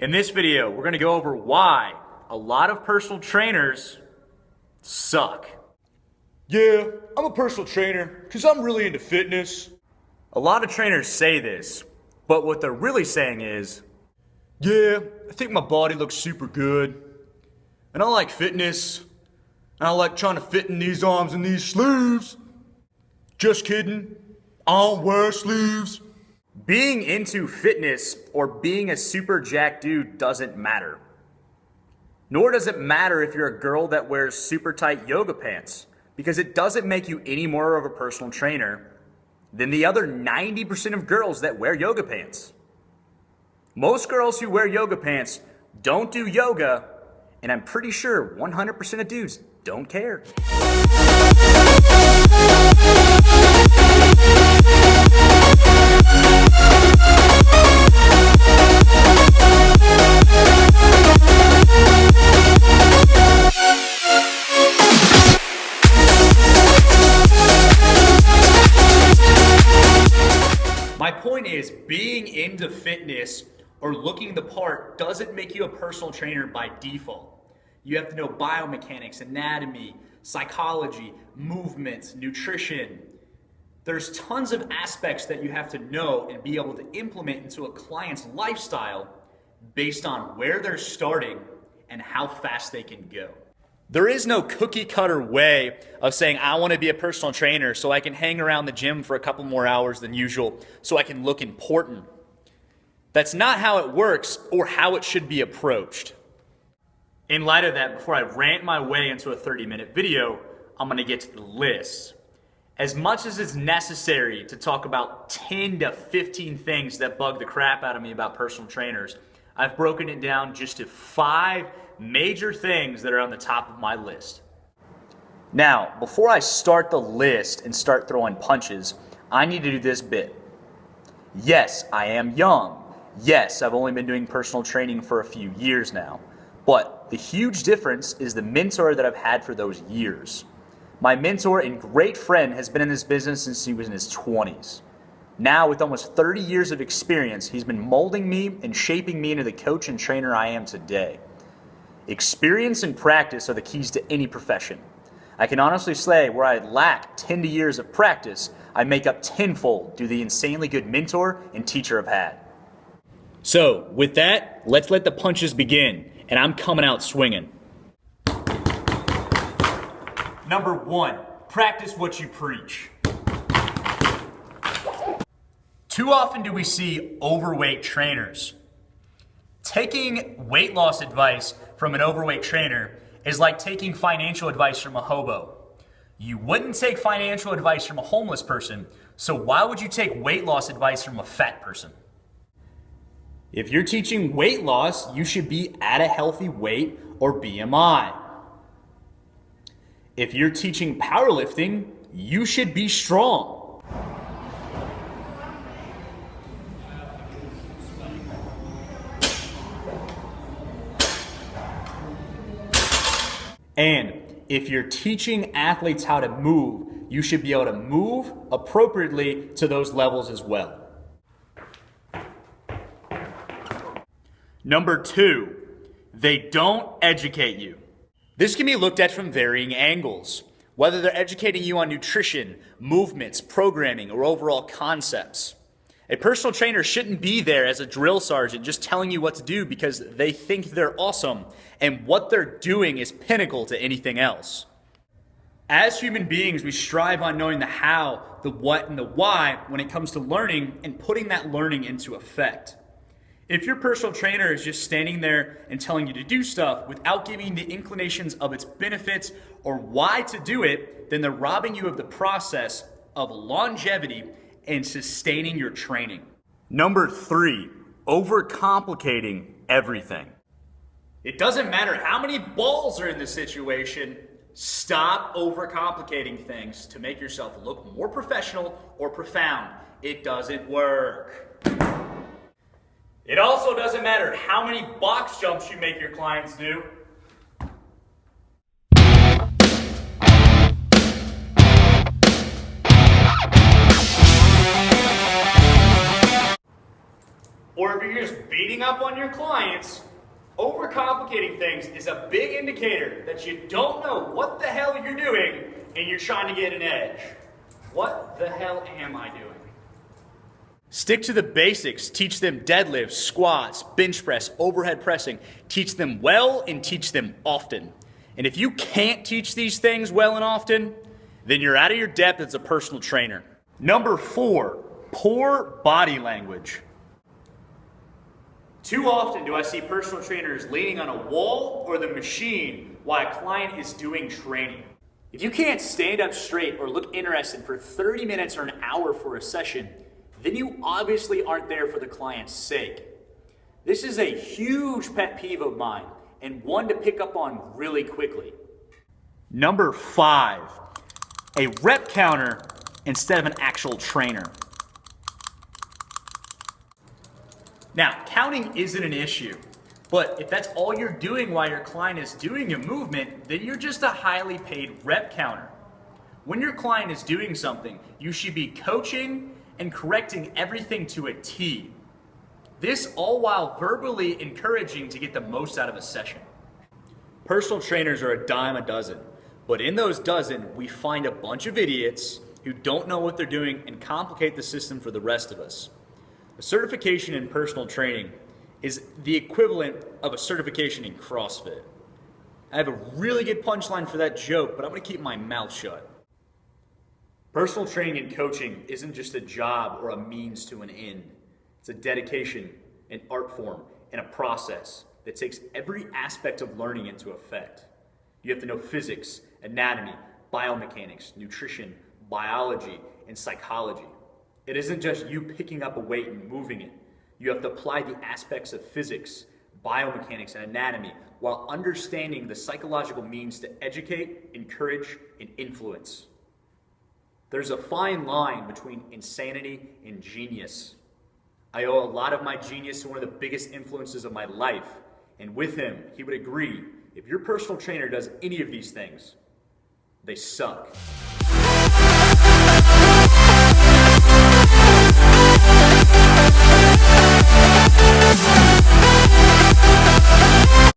In this video, we're going to go over why a lot of personal trainers suck. Yeah, I'm a personal trainer because I'm really into fitness. A lot of trainers say this, but what they're really saying is, yeah, I think my body looks super good. And I like fitness. And I like trying to fit in these arms and these sleeves. Just kidding. I don't wear sleeves. being into fitness or being a super jacked dude doesn't matter. Nor does it matter if you're a girl that wears super tight yoga pants, because it doesn't make you any more of a personal trainer than the other 90% of girls that wear yoga pants. Most girls who wear yoga pants don't do yoga, and I'm pretty sure 100% of dudes don't care. My point is, being into fitness or looking the part doesn't make you a personal trainer by default. You have to know biomechanics, anatomy, psychology, movements, nutrition. There's tons of aspects that you have to know and be able to implement into a client's lifestyle based on where they're starting and how fast they can go. There is no cookie cutter way of saying, I want to be a personal trainer so I can hang around the gym for a couple more hours than usual so I can look important. That's not how it works or how it should be approached. In light of that, before I rant my way into a 30-minute video, I'm going to get to the list. As much as it's necessary to talk about 10 to 15 things that bug the crap out of me about personal trainers, I've broken it down just to 5 major things that are on the top of my list. Now, before I start the list and start throwing punches, I need to do this bit. Yes, I am young. Yes, I've only been doing personal training for a few years now. But the huge difference is the mentor that I've had for those years. My mentor and great friend has been in this business since he was in his 20s. Now, with almost 30 years of experience, he's been molding me and shaping me into the coach and trainer I am today. Experience and practice are the keys to any profession. I can honestly say where I lack 10 years of practice, I make up tenfold due to the insanely good mentor and teacher I've had. So, with that, let's let the punches begin, and I'm coming out swinging. Number 1, practice what you preach. Too often do we see overweight trainers. Taking weight loss advice from an overweight trainer is like taking financial advice from a hobo. You wouldn't take financial advice from a homeless person, so why would you take weight loss advice from a fat person? If you're teaching weight loss, you should be at a healthy weight or BMI. If you're teaching powerlifting, you should be strong. And if you're teaching athletes how to move, you should be able to move appropriately to those levels as well. Number 2, they don't educate you. This can be looked at from varying angles, whether they're educating you on nutrition, movements, programming, or overall concepts. A personal trainer shouldn't be there as a drill sergeant just telling you what to do because they think they're awesome and what they're doing is pinnacle to anything else. As human beings, we strive on knowing the how, the what, and the why when it comes to learning and putting that learning into effect. If your personal trainer is just standing there and telling you to do stuff without giving the inclinations of its benefits or why to do it, then they're robbing you of the process of longevity and sustaining your training. Number 3, overcomplicating everything. It doesn't matter how many balls are in the situation, stop overcomplicating things to make yourself look more professional or profound. It doesn't work. It also doesn't matter how many box jumps you make your clients do. Or if you're where you're just beating up on your clients, overcomplicating things is a big indicator that you don't know what the hell you're doing and you're trying to get an edge. What the hell am I doing? Stick to the basics. Teach them deadlifts, squats, bench press, overhead pressing. Teach them well and teach them often. And if you can't teach these things well and often, then you're out of your depth as a personal trainer. Number 4, poor body language. Too often do I see personal trainers leaning on a wall or the machine while a client is doing training. If you can't stand up straight or look interested for 30 minutes or an hour for a session, then you obviously aren't there for the client's sake. This is a huge pet peeve of mine and one to pick up on really quickly. Number 5, a rep counter instead of an actual trainer. Now, counting isn't an issue, but if that's all you're doing while your client is doing a movement, then you're just a highly paid rep counter. When your client is doing something, you should be coaching and correcting everything to a T. This all while verbally encouraging to get the most out of a session. Personal trainers are a dime a dozen, but in those dozen, we find a bunch of idiots who don't know what they're doing and complicate the system for the rest of us. A certification in personal training is the equivalent of a certification in CrossFit. I have a really good punchline for that joke, but I'm going to keep my mouth shut. Personal training and coaching isn't just a job or a means to an end. It's a dedication, an art form, and a process that takes every aspect of learning into effect. You have to know physics, anatomy, biomechanics, nutrition, biology, and psychology. It isn't just you picking up a weight and moving it. You have to apply the aspects of physics, biomechanics, and anatomy while understanding the psychological means to educate, encourage, and influence. There's a fine line between insanity and genius. I owe a lot of my genius to one of the biggest influences of my life, and with him, he would agree, if your personal trainer does any of these things, they suck.